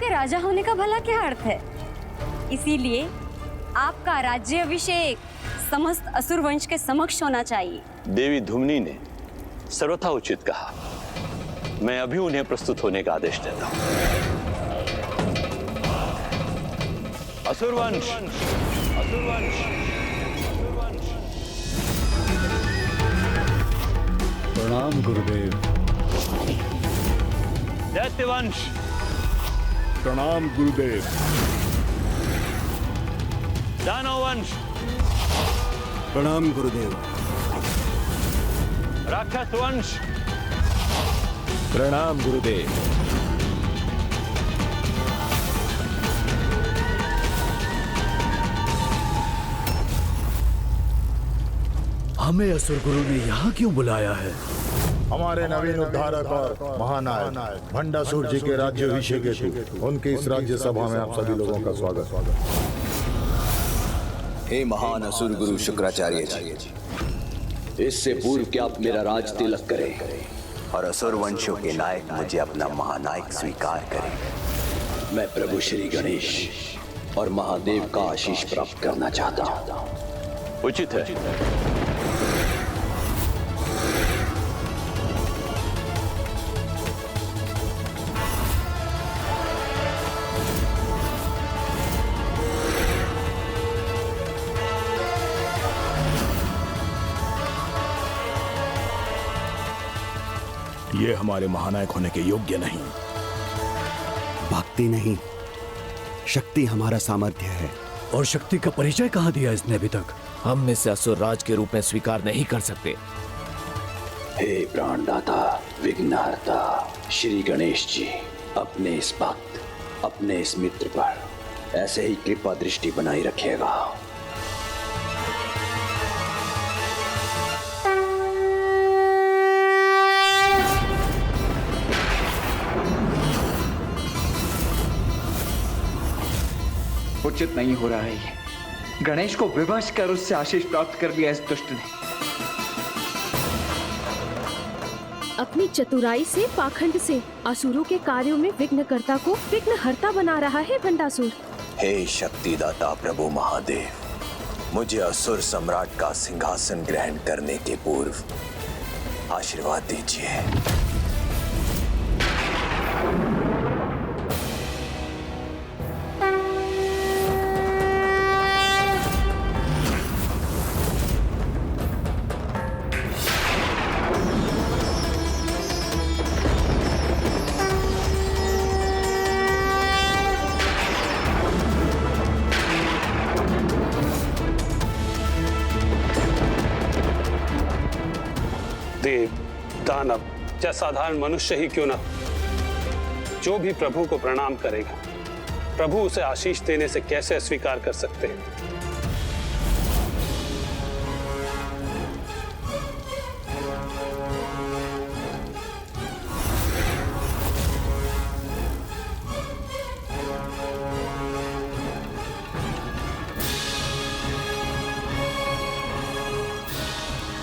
के राजा होने का भला क्या अर्थ है? इसीलिए आपका राज्य अभिषेक समस्त असुर वंश के समक्ष होना चाहिए। देवी धुम्नी ने सर्वथा उचित कहा। मैं अभी उन्हें प्रस्तुत होने का आदेश देता हूं। असुरवंश, असुरवंश, असुरवंश। प्रणाम गुरुदेव। दैत्यवंश, प्रणाम गुरुदेव। दानववंश, प्रणाम गुरुदेव। राक्षस वंश, प्रणाम गुरुदेव। हमें असुर गुरु ने यहाँ क्यों बुलाया है? हमारे नवीन उद्धारक और महानायक भंडासुर जी के राज्याभिषेक हेतु उनकी इस राज्य सभा में आप सभी लोगों का स्वागत। हे महान असुर गुरु शुक्राचार्य जी, इससे पूर्व कि आप मेरा राज तिलक करें और असुर वंशों के नायक मुझे अपना महानायक स्वीकार करें, मैं प्रभु श्री गणेश और महादेव का आशीष प्राप्त करना चाहता हूं। उचित है। ये हमारे महानायक होने के योग्य नहीं। भक्ति नहीं, शक्ति हमारा सामर्थ्य है। और शक्ति का परिचय कहाँ दिया इसने अभी तक? हम इसे असुर राज के रूप में स्वीकार नहीं कर सकते। हे प्राणदाता, विघ्नहर्ता श्री गणेश जी, अपने इस भक्त, अपने इस मित्र पर ऐसे ही कृपा दृष्टि बनाई रखिएगा। उचित नहीं हो रहा है ये। गणेश को विवश कर उससे आशीष प्राप्त कर लिया इस दुष्ट ने। अपनी चतुराई से, पाखंड से असुरों के कार्यों में विघ्नकर्ता को विघ्नहर्ता बना रहा है भंडासुर। हे शक्तिदाता प्रभु महादेव, मुझे असुर सम्राट का सिंहासन ग्रहण करने के पूर्व आशीर्वाद दीजिए। देव, दानव या साधारण मनुष्य ही क्यों न, जो भी प्रभु को प्रणाम करेगा, प्रभु उसे आशीष देने से कैसे अस्वीकार कर सकते हैं?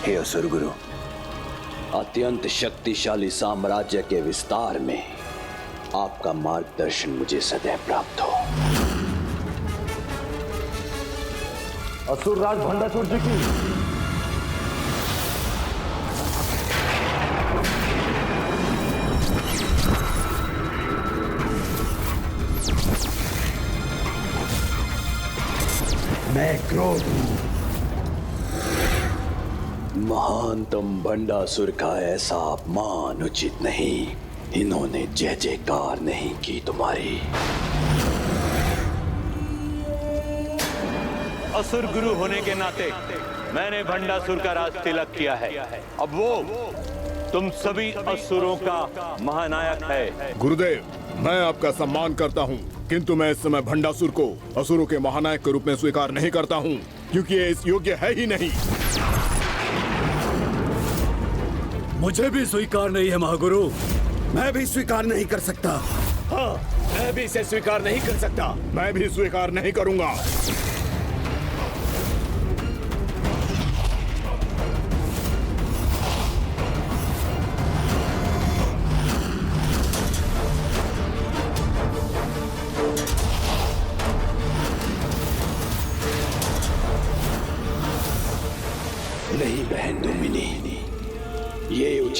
हे असुर गुरु, अत्यंत शक्तिशाली साम्राज्य के विस्तार में आपका मार्गदर्शन मुझे सदैव प्राप्त हो। असुर राज भंडासुर जी की मैं क्रोध हूं। महानतम भंडासुर का ऐसा अपमान उचित नहीं। इन्होंने जय जयकार नहीं की तुम्हारी। असुर गुरु होने के नाते मैंने भंडासुर का राज तिलक किया है। अब वो तुम सभी असुरों का महानायक है। गुरुदेव, मैं आपका सम्मान करता हूँ, किंतु मैं इस समय भंडासुर को असुरों के महानायक के रूप में स्वीकार नहीं करता हूँ, क्योंकि ये इस योग्य है ही नहीं। मुझे भी स्वीकार नहीं है महागुरु। मैं भी स्वीकार नहीं कर सकता। हाँ, मैं भी इसे स्वीकार नहीं कर सकता। मैं भी स्वीकार नहीं करूंगा।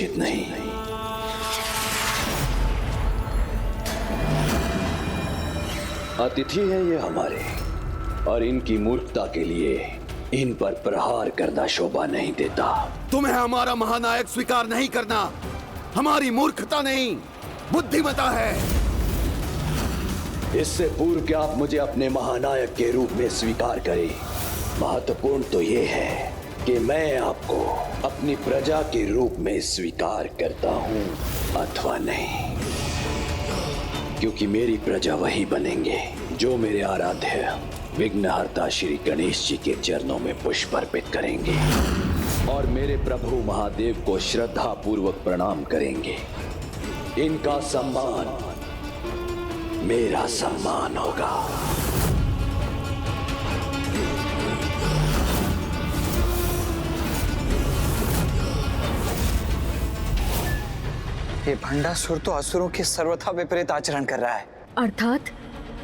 उचित नहीं। अतिथि है ये हमारे, और इनकी मूर्खता के लिए इन पर प्रहार करना शोभा नहीं देता। तुम्हें हमारा महानायक स्वीकार नहीं करना हमारी मूर्खता नहीं, बुद्धिमता है। इससे पूर्व कि आप मुझे अपने महानायक के रूप में स्वीकार करें, महत्वपूर्ण तो ये है कि मैं आपको अपनी प्रजा के रूप में स्वीकार करता हूं अथवा नहीं, क्योंकि मेरी प्रजा वही बनेंगे जो मेरे आराध्य विघ्नहर्ता श्री गणेश जी के चरणों में पुष्प अर्पित करेंगे और मेरे प्रभु महादेव को श्रद्धा पूर्वक प्रणाम करेंगे। इनका सम्मान मेरा सम्मान होगा। ये भंडासुर तो असुरों के सर्वथा विपरीत आचरण कर रहा है। अर्थात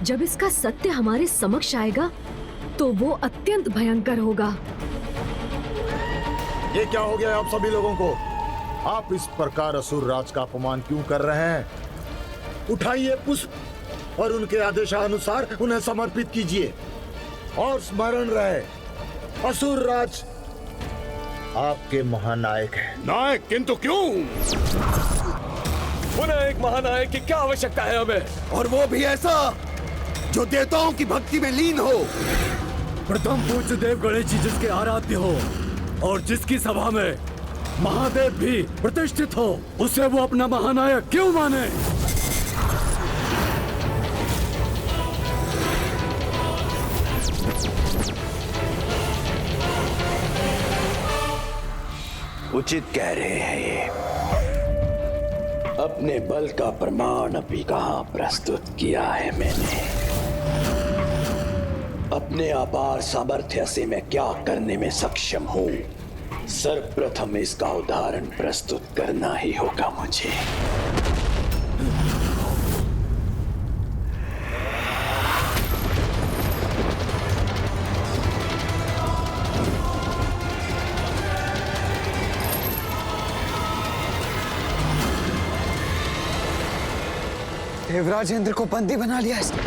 जब इसका सत्य हमारे समक्ष आएगा तो वो अत्यंत भयंकर होगा। ये क्या हो गया आप सभी लोगों को? आप इस प्रकार असुर राज का अपमान क्यों कर रहे हैं? उठाइए पुष्प और उनके आदेशानुसार उन्हें समर्पित कीजिए और स्मरण रहे, असुर राज आपके महानायक है। नायक किंतु क्यों? उन्हें एक महानायक की क्या आवश्यकता है हमें? और वो भी ऐसा जो देवताओं की भक्ति में लीन हो। प्रथम पूज्य देव गणेश जी जिसके आराध्य हो और जिसकी सभा में महादेव भी प्रतिष्ठित हो, उसे वो अपना महानायक क्यों माने? उचित कह रहे हैं ये। अपने बल का प्रमाण अभी कहां प्रस्तुत किया है मैंने। अपने अपार सामर्थ्य से मैं क्या करने में सक्षम हूं, सर्वप्रथम इसका उदाहरण प्रस्तुत करना ही होगा मुझे। देवराज इंद्र को बंदी बना लिया इसने।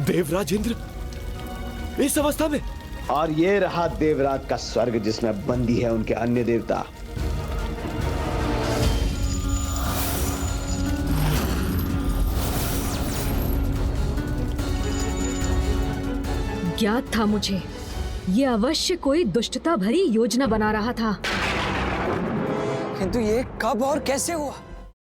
देवराज इंद्र इस अवस्था में? और ये रहा देवराज का स्वर्ग जिसमें बंदी है उनके अन्य देवता। ज्ञात था मुझे, ये अवश्य कोई दुष्टता भरी योजना बना रहा था। किंतु ये कब और कैसे हुआ?